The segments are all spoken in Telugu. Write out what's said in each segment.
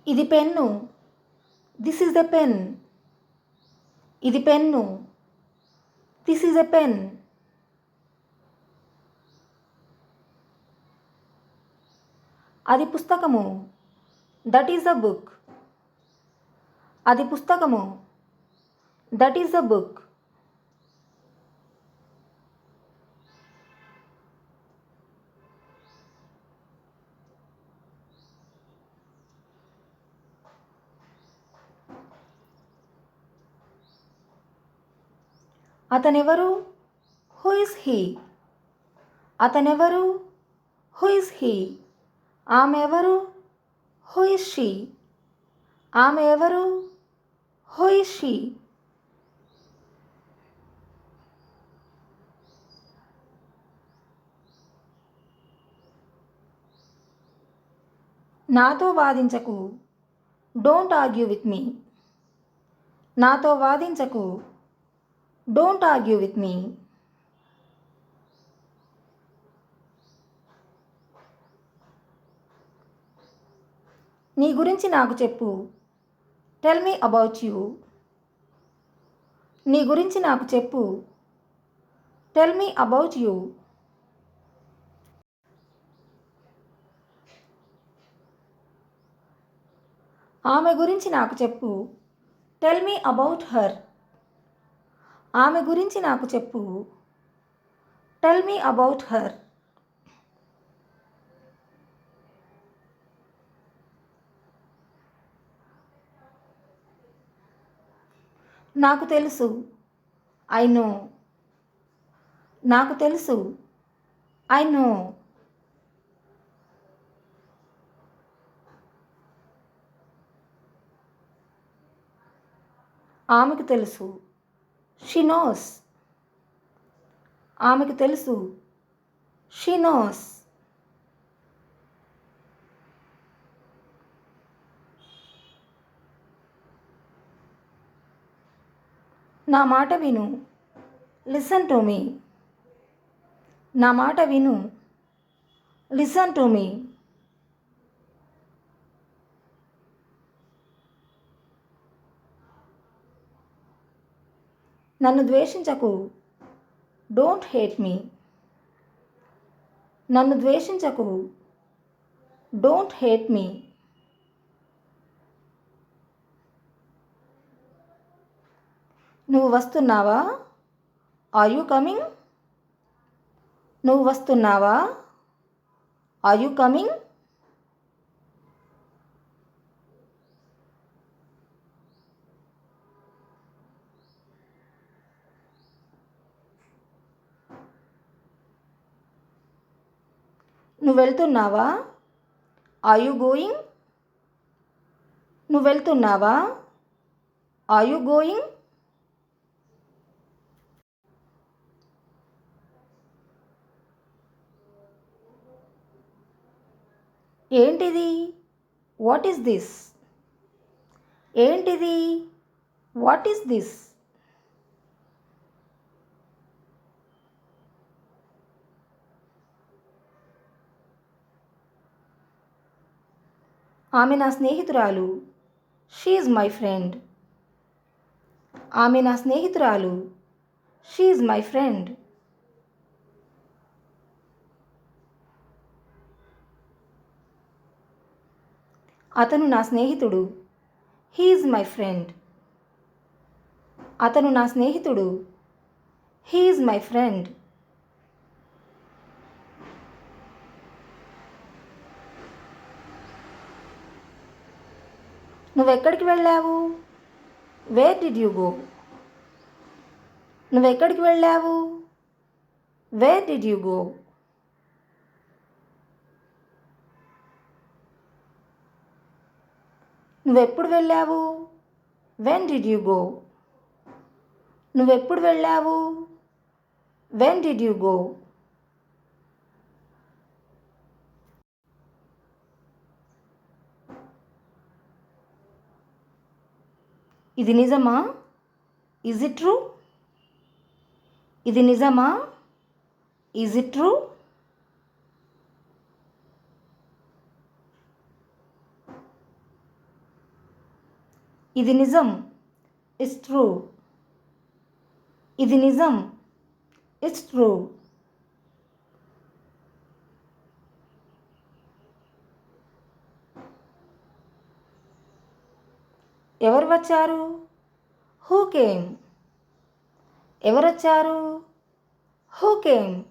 ఇది pen. This is a pen. ఇది pen. This is a pen. అది పుస్తకము. That is a book. అది పుస్తకము. That is a book. అతనెవరు? Who is he? అతనెవరు? Who is he? ఆమె ఎవరు? Who is she? ఆమె ఎవరు? Who is she? నాతో వాదించకు. Don't argue with me. నాతో వాదించకు. Don't argue with me. నీ గురించి నాకు చెప్పు. Tell me about you. నీ గురించి నాకు చెప్పు. Tell me about you. ఆమె గురించి నాకు చెప్పు. Tell me about her. ఆమె గురించి నాకు చెప్పు. Tell me about her. నాకు తెలుసు. I know. నాకు తెలుసు. I know. ఆమెకు తెలుసు. She knows. ఆమెకు తెలుసు. She knows. నా మాట విను. Listen to me. నా మాట విను. Listen to me. నన్ను ద్వేషించకు. Don't hate me. నన్ను ద్వేషించకు. Don't hate me. నువ్వు వస్తున్నావా? Are you coming? నువ్వు వస్తున్నావా? Are you coming? నువ్వు వెళ్తున్నావా? Are you going? నువ్వు వెళ్తున్నావా? Are you going? ఏంటిది? What is this? ఏంటిది? What is this? ఆమె నా స్నేహితురాలు. She is my friend. ఆమె నా స్నేహితురాలు. She is my friend. అతను నా స్నేహితుడు. He is my friend. అతను నా స్నేహితుడు. He is my friend. నువ్వెక్కడికి వెళ్ళావు? Where did you go? నువ్వెక్కడికి వెళ్ళావు? Where did you go? నువ్వెప్పుడు వెళ్ళావు? When did you go? నువ్వెప్పుడు వెళ్ళావు? When did you go? ఇది నిజమా? Is it true? ఇది నిజమా? Is it true? ఇది నిజం. It's true. ఇది నిజం. It's true. ఎవరు వచ్చారు? Who came? ఎవరొచ్చారు? Who came?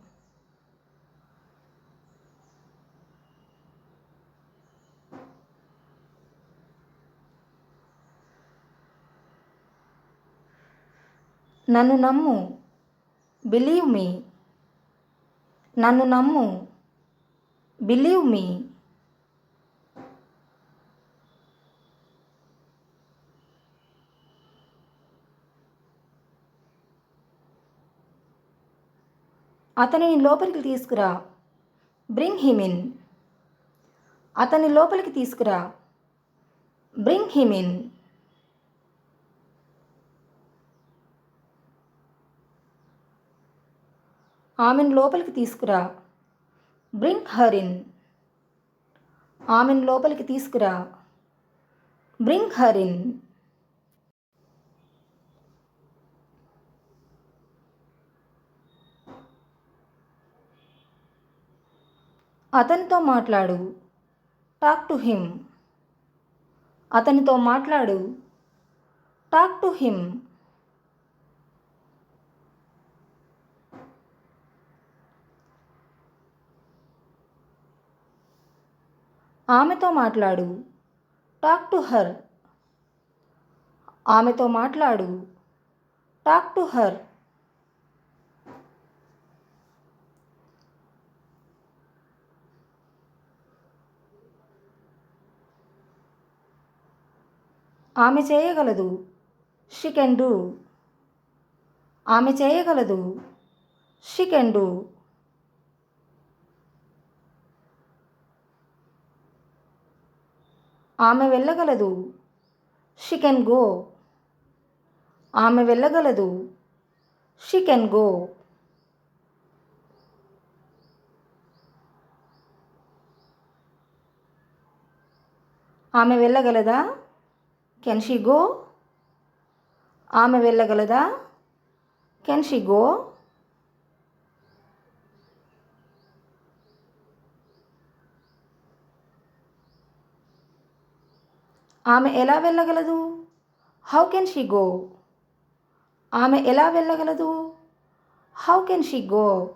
నన్ను నమ్ము. Believe me. నన్ను నమ్ము. Believe me. అతనిని లోపలికి తీసుకురా. Bring him in. అతన్ని లోపలికి తీసుకురా. Bring him in. ఆమెను లోపలికి తీసుకురా. Bring her in. ఆమెను లోపలికి తీసుకురా. Bring her in. అతనితో మాట్లాడు. Talk to him. అతనితో మాట్లాడు. Talk to him. ఆమెతో మాట్లాడు. Talk to her. ఆమెతో మాట్లాడు. Talk to her. ఆమె చేయగలదు. She can do. ఆమె చేయగలదు. She can do. ఆమె వెళ్ళగలదు. She can go. ఆమె వెళ్ళగలదు. She can go. ఆమె వెళ్ళగలదా? Can she go? ఆమె వెళ్ళగలదా? Can she go? ఆమె ఎలా వెళ్ళగలదు? How can she go? ఆమె ఎలా వెళ్ళగలదు? How can she go?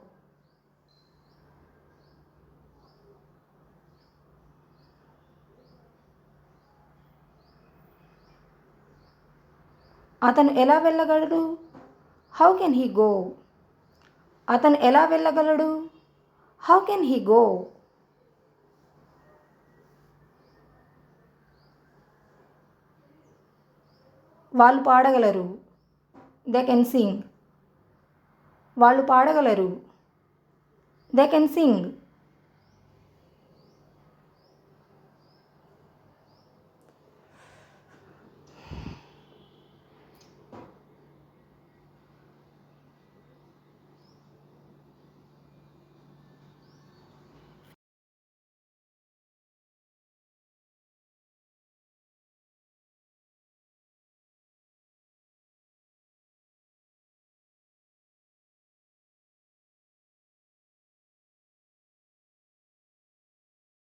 అతను ఎలా వెళ్ళగలడు? How can he go? అతను ఎలా వెళ్ళగలడు? How can he go? వాళ్ళు పాడగలరు. They can sing. వాళ్ళు పాడగలరు. They can sing.